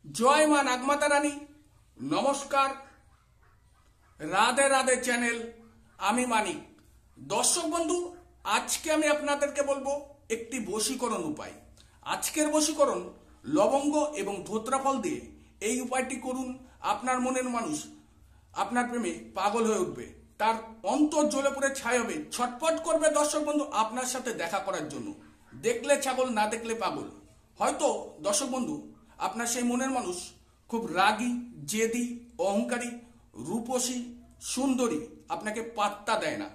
জয় মা নাগমাতা রানী। নমস্কার, রাধে রাধে চ্যানেল, আমি মানিক। দর্শক বন্ধু, আজকে আমি আপনাদেরকে বলবো একটি বশীকরণ উপায়। আজকের বশীকরণ লবঙ্গ এবং ধোত্রা ফল দিয়ে এই উপায়টি করুন। আপনার মনের মানুষ আপনার প্রেমে পাগল হয়ে উঠবে, তার অন্তর জ্বলে পড়ে ছাই হবে, ছটফট করবে দর্শক বন্ধু আপনার সাথে দেখা করার জন্য। দেখলে ছাগল, না দেখলে পাগল। হয়তো দর্শক বন্ধু আপনার সেই মনের মানুষ খুব রাগী, জেদি, অহংকারী, রূপসী, সুন্দরী, আপনাকে পাত্তা দেয় না,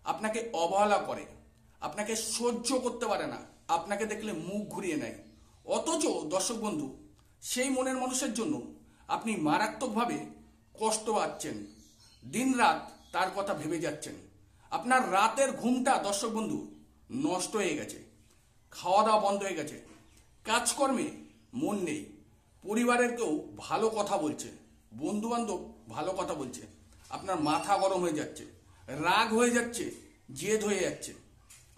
আপনাকে অবহেলা করে, আপনাকে সহ্য করতে পারে না, আপনাকে দেখলে মুখ ঘুরিয়ে নেয়। অথচ দর্শক বন্ধু সেই মনের মানুষের জন্য আপনি মারাত্মকভাবে কষ্ট পাচ্ছেন, দিন রাত তার কথা ভেবে যাচ্ছেন। আপনার রাতের ঘুমটা দর্শক বন্ধু নষ্ট হয়ে গেছে, খাওয়া দাওয়া বন্ধ হয়ে গেছে, কাজকর্মে মন নেই, পরিবারের কেউ ভালো কথা বলছে, বন্ধু বান্ধব ভালো কথা বলছে, আপনার মাথা গরম হয়ে যাচ্ছে, রাগ হয়ে যাচ্ছে, জেদ হয়ে যাচ্ছে।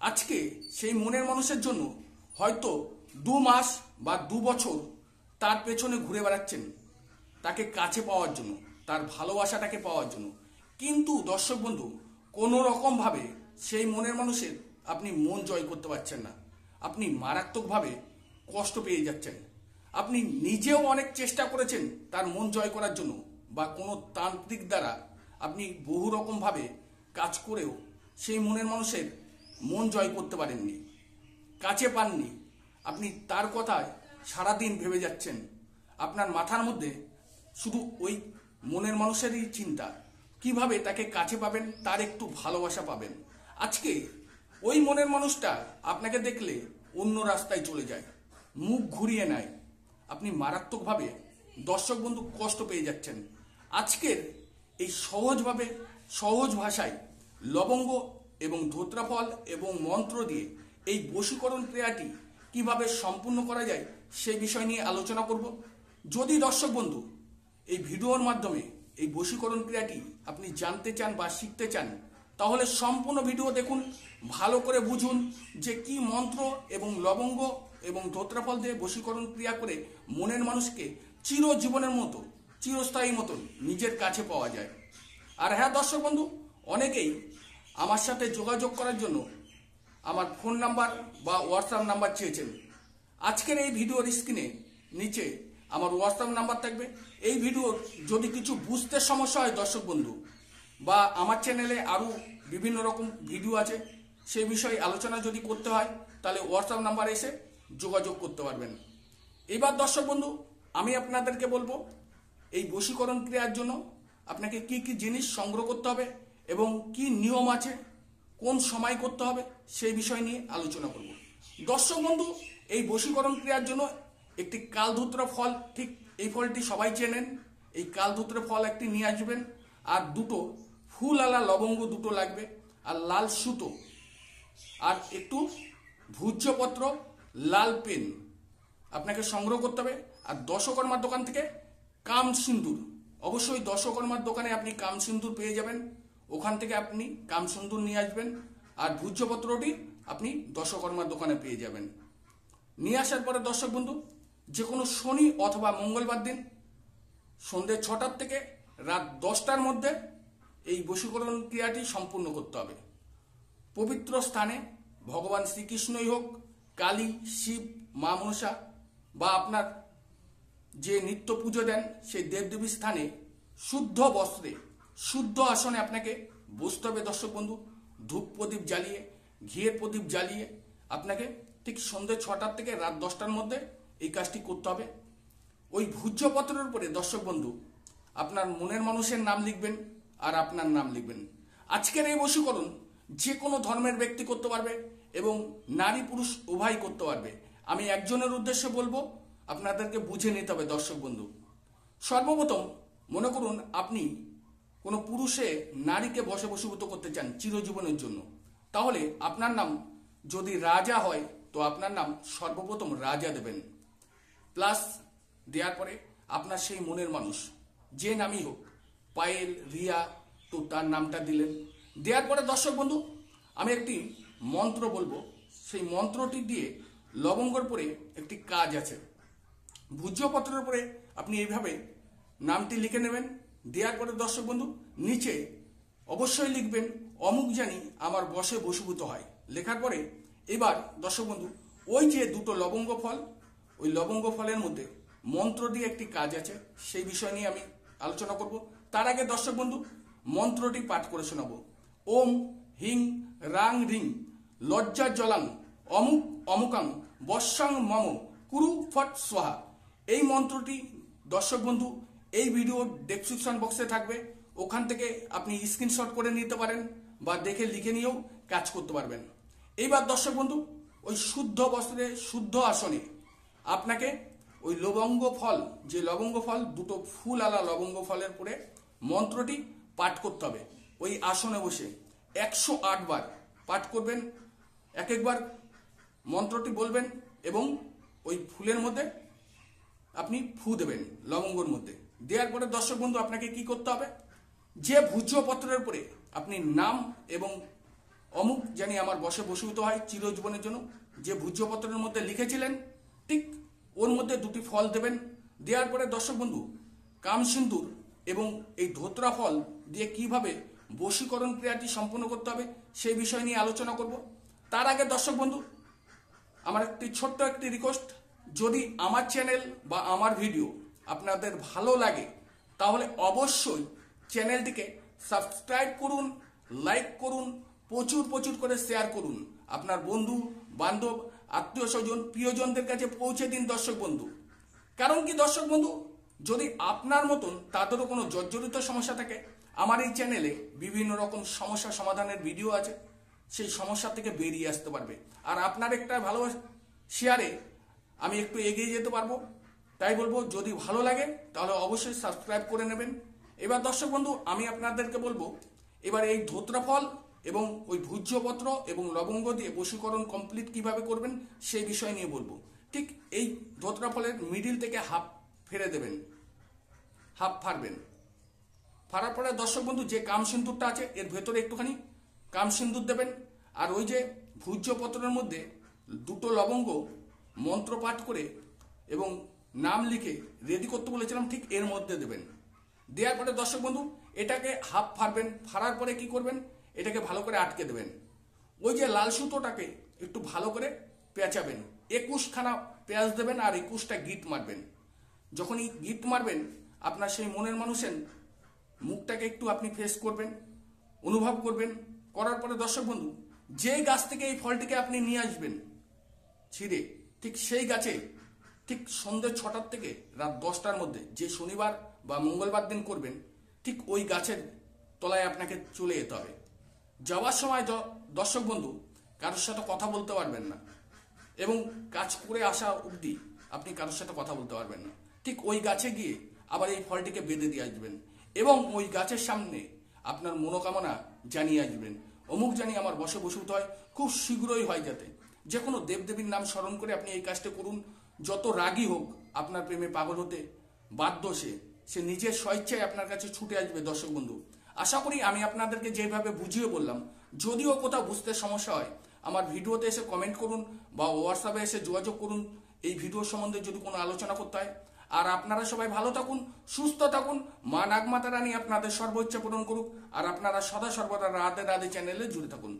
আজকে সেই মনের মানুষের জন্য হয়তো 2 মাস বা 2 বছর তার পেছনে ঘুরে বেড়াচ্ছেন, তাকে কাছে পাওয়ার জন্য, তার ভালোবাসাটাকে পাওয়ার জন্য। কিন্তু দর্শক বন্ধু কোনো রকমভাবে সেই মনের মানুষের আপনি মন জয় করতে পারছেন না, আপনি মারাত্মকভাবে কষ্ট পেয়ে যাচ্ছেন। আপনি নিজেও অনেক চেষ্টা করেছেন তার মন জয় করার জন্য, বা কোনো তান্ত্রিক দ্বারা আপনি বহু রকমভাবে কাজ করেও সেই মনের মানুষের মন জয় করতে পারেননি, কাছে পাননি। আপনি তার কথায় সারাদিন ভেবে যাচ্ছেন, আপনার মাথার মধ্যে শুধু ওই মনের মানুষেরই চিন্তা, কিভাবে তাকে কাছে পাবেন, তার একটু ভালোবাসা পাবেন। আজকে ওই মনের মানুষটা আপনাকে দেখলে অন্য রাস্তায় চলে যায়, মুখ ঘুরিয়ে নেয়, আপনি মারাত্মকভাবে দর্শক বন্ধু কষ্ট পেয়ে যাচ্ছেন। আজকের এই সহজ ভাষায় লবঙ্গ এবং ধোত্রা ফল এবং মন্ত্র দিয়ে এই বশীকরণ ক্রিয়াটি কিভাবে সম্পূর্ণ করা যায় সেই বিষয় নিয়ে আলোচনা করব। যদি দর্শক বন্ধু এই ভিডিওর মাধ্যমে এই বশীকরণ ক্রিয়াটি আপনি জানতে চান বা শিখতে চান, তাহলে সম্পূর্ণ ভিডিও দেখুন, ভালো করে বুঝুন যে কি মন্ত্র এবং লবঙ্গ এবং ধোত্রা ফল দিয়ে বশীকরণ ক্রিয়া করে মনের মানুষকে চিরজীবনের মতো, চিরস্থায়ী মতো নিজের কাছে পাওয়া যায়। আর হ্যাঁ দর্শক বন্ধু, অনেকেই আমার সাথে যোগাযোগ করার জন্য আমার ফোন নাম্বার বা হোয়াটসঅ্যাপ নাম্বার চেয়েছেন। আজকের এই ভিডিওর স্ক্রিনে নিচে আমার হোয়াটসঅ্যাপ নাম্বার থাকবে। এই ভিডিওর যদি কিছু বুঝতে সমস্যা হয় দর্শক বন্ধু, বা আমার চ্যানেলে আরও বিভিন্ন রকম ভিডিও আছে, সেই বিষয়ে আলোচনা যদি করতে হয়, তাহলে হোয়াটসঅ্যাপ নাম্বার এসে যোগাযোগ করতে পারবেন। এবার দর্শক বন্ধু আমি আপনাদেরকে বলবো এই বশীকরণ ক্রিয়ার জন্য আপনাকে কি কি জিনিস সংগ্রহ করতে হবে এবং কি নিয়ম আছে, কোন সময় করতে হবে, সেই বিষয় নিয়ে আলোচনা করব। দর্শক বন্ধু এই বশীকরণ ক্রিয়ার জন্য একটি কালধূত্র ফল, ঠিক এই ফলটি সবাই চেনেন, এই কালধূত্র ফল একটি নিয়ে আসবেন, আর 2টো ফুল আলা লবঙ্গ 2টো লাগবে, আর লাল সুতো, আর একটু ভূজ্যপত্র, লাল পেন আপনাকে সংগ্রহ করতে হবে। আর দশকর্মার দোকান থেকে কাম সিন্দুর, অবশ্যই দশকর্মার দোকানে আপনি কাম সিন্দুর পেয়ে যাবেন, ওখান থেকে আপনি কাম সিন্দুর নিয়ে আসবেন। আর ভূজ্যপত্রটি আপনি দশকর্মার দোকানে পেয়ে যাবেন। নিয়ে আসার পরে দর্শক বন্ধু যে কোনো শনি অথবা মঙ্গলবার দিন সন্ধ্যে 6টার থেকে রাত 10টার মধ্যে এই বশীকরণ ক্রিয়াটি সম্পূর্ণ করতে হবে। পবিত্র স্থানে, ভগবান শ্রীকৃষ্ণই হোক, কালী, শিব, মা মনসা, বা আপনার যে নিত্য পুজো দেন সেই দেবদেবীর স্থানে শুদ্ধ বস্ত্রে, শুদ্ধ আসনে আপনাকে বসতে হবে দর্শক বন্ধু। ধূপ প্রদীপ জ্বালিয়ে, ঘিয়ের প্রদীপ জ্বালিয়ে আপনাকে ঠিক সন্ধ্যে 6টার থেকে রাত 10টার মধ্যে এই কাজটি করতে হবে। ওই ভূজ্যপত্রের উপরে দর্শক বন্ধু আপনার মনের মানুষের নাম লিখবেন আর আপনার নাম লিখবেন। আজকের এই বশীকরণ যে কোনো ধর্মের ব্যক্তি করতে পারবে এবং নারী পুরুষ উভয় করতে পারবে। আমি একজনের উদ্দেশ্যে বলবো, আপনাদেরকে বুঝে নিতে হবে দর্শক বন্ধু। সর্বপ্রথম মনে করুন আপনি কোনো পুরুষে নারীকে বশীভূত করতে চান চিরজীবনের জন্য, তাহলে আপনার নাম যদি রাজা হয় তো আপনার নাম সর্বপ্রথম রাজা দেবেন, প্লাস দেওয়ার পরে আপনার সেই মনের মানুষ যে নামই হোক, পায়েল, রিয়া, তো তার নামটা দিলেন। দেওয়ার পরে দর্শক বন্ধু আমি একটি মন্ত্র বলবো, সেই মন্ত্রটি দিয়ে লবঙ্গর পরে একটি কাজ আছে, ভূজ্যপত্রের উপরে আপনি এইভাবে নামটি লিখে নেবেন। দেওয়ার পরে দর্শক বন্ধু নিচে অবশ্যই লিখবেন অমুক জানি আমার বশে বশীভূত হয়। লেখার পরে এবার দর্শক বন্ধু ওই যে দুটো লবঙ্গ ফল, ওই লবঙ্গ ফলের মধ্যে মন্ত্র দিয়ে একটি কাজ আছে, সেই বিষয় নিয়ে আমি আলোচনা করব। তার আগে দর্শক বন্ধু মন্ত্রটি পাঠ করে শোনাবো। ওম হিং রাং রিং লজ্জা জলাং অমুক অমুকাং বর্ষাং মম কুরু ফট সোহা। এই মন্ত্রটি দর্শক বন্ধু এই ভিডিও ডেসক্রিপশন বক্সে থাকবে, ওখান থেকে আপনি স্ক্রিনশট করে নিতে পারেন বা দেখে লিখে নিয়েও কাজ করতে পারবেন। এইবার দর্শক বন্ধু ওই শুদ্ধ বস্ত্রে শুদ্ধ আসনে আপনাকে ওই লবঙ্গ ফল, যে লবঙ্গ ফল দুটো ফুল আলা লবঙ্গ ফলের পরে মন্ত্রটি পাঠ করতে হবে। ওই আসনে বসে 108 বার পাঠ করবেন, এক একবার মন্ত্রটি বলবেন এবং ওই ফুলের মধ্যে আপনি ফু দেবেন লবঙ্গর মধ্যে। দেওয়ার পরে দর্শক বন্ধু আপনাকে কি করতে হবে, যে ভূজ্যপত্রের উপরে আপনি নাম এবং অমুক জানি আমার বশে বশীভূত হয় চিরজীবনের জন্য যে ভূজ্যপত্রের মধ্যে লিখেছিলেন, ঠিক ওর মধ্যে দুটি ফল দেবেন। দেওয়ার পরে দর্শক বন্ধু কামসিন্দুর এবং এই ধোত্রা ফল দিয়ে কিভাবে বশীকরণ ক্রিয়াটি সম্পন্ন করতে হবে সেই বিষয় নিয়ে আলোচনা করব। তার আগে দর্শক বন্ধু আমার ছোট্ট একটি রিকোয়েস্ট, যদি আমার চ্যানেল বা আমার ভিডিও আপনাদের ভালো লাগে তাহলে অবশ্যই চ্যানেলটিকে সাবস্ক্রাইব করুন, লাইক করুন, প্রচুর প্রচুর করে শেয়ার করুন, আপনার বন্ধু বান্ধব আত্মীয় স্বজন প্রিয়জনদের কাছে পৌঁছে দিন দর্শক বন্ধু। কারণ কি দর্শক বন্ধু, যদি আপনার মতন তাদেরও কোনো জর্জরিত সমস্যা থাকে, আমার এই চ্যানেলে বিভিন্ন রকম সমস্যা সমাধানের ভিডিও আছে, সেই সমস্যা থেকে বেরিয়ে আসতে পারবে। আর আপনার একটা ভালো শেয়ারে আমি একটু এগিয়ে যেতে পারবো। তাই বলবো যদি ভালো লাগে তাহলে অবশ্যই সাবস্ক্রাইব করে নেবেন। এবার দর্শক বন্ধু আমি আপনাদেরকে বলবো এবার এই ধোত্রা ফল এবং ওই ভূজ্যপত্র এবং লবঙ্গ দিয়ে বশীকরণ কমপ্লিট কিভাবে করবেন সেই বিষয় নিয়ে বলবো। ঠিক এই ধোত্রা ফলের মিডিল থেকে হাফ ফেরে দেবেন, হাফ ফাড়বেন। ফাড়ার পরে দর্শক বন্ধু যে কামসিন্দুরটা আছে এর ভেতরে একটুখানি কামসিন্দুর দেবেন। আর ওই যে ভূজ্যপত্রের মধ্যে দুটো লবঙ্গ মন্ত্র পাঠ করে এবং নাম লিখে রেডি করতে বলেছিলাম, ঠিক এর মধ্যে দেবেন। দেওয়ার পরে দর্শক বন্ধু এটাকে হাফ ফাড়বেন। ফাড়ার পরে কি করবেন, এটাকে ভালো করে আটকে দেবেন। ওই যে লাল সুতোটাকে একটু ভালো করে পেঁচাবেন, 21খানা পেঁয়াজ দেবেন আর 21টা গিট মারবেন। যখনই গিট মারবেন আপনার সেই মনের মানুষের মুখটাকে একটু আপনি ফেস করবেন, অনুভব করবেন। করার পরে দর্শক বন্ধু যে গাছ থেকে এই ফলটিকে আপনি নিয়ে আসবেন ছিঁড়ে, ঠিক সেই গাছে ঠিক সন্ধ্যে 6টার থেকে রাত 10টার মধ্যে, যে শনিবার বা মঙ্গলবার দিন করবেন, ঠিক ওই গাছের তলায় আপনাকে চলে যেতে হবে। যাওয়ার সময় দর্শক বন্ধু কারোর সাথে কথা বলতে পারবেন না এবং কাজ করে আসা অবধি আপনি কারোর সাথে কথা বলতে পারবেন না। ঠিক ওই গাছে গিয়ে আবার এই ফলটিকে বেঁধে দিয়ে আসবেন এবং ওই গাছের সামনে আপনার মনোকামনা জানিয়ে আসবেন, অমুক জানি আমার বশে বশীভূত হয়, খুব শীঘ্রই হয় যাতে। যে কোনো দেবদেবীর নাম স্মরণ করে আপনি এই কাজটা করুন। যত রাগী হোক আপনার প্রেমে পাগল হতে বাধ্য, সে নিজের স্বেচ্ছায় আপনার কাছে ছুটে আসবে দর্শক বন্ধু। আশা করি আমি আপনাদেরকে যেভাবে বুঝিয়ে বললাম, যদিও কোথাও বুঝতে সমস্যা হয় আমার ভিডিওতে এসে কমেন্ট করুন বা হোয়াটসঅ্যাপে এসে যোগাযোগ করুন এই ভিডিও সম্বন্ধে যদি কোনো আলোচনা করতে হয়। আর আপনারা সবাই ভালো থাকুন, সুস্থ থাকুন, মা নাগমাতা রানী আপনাদের সর্বোচ্চ পূরণ করুক। আর আপনারা সদা সর্বদা রাধে রাধে চ্যানেলে জুড়ে থাকুন।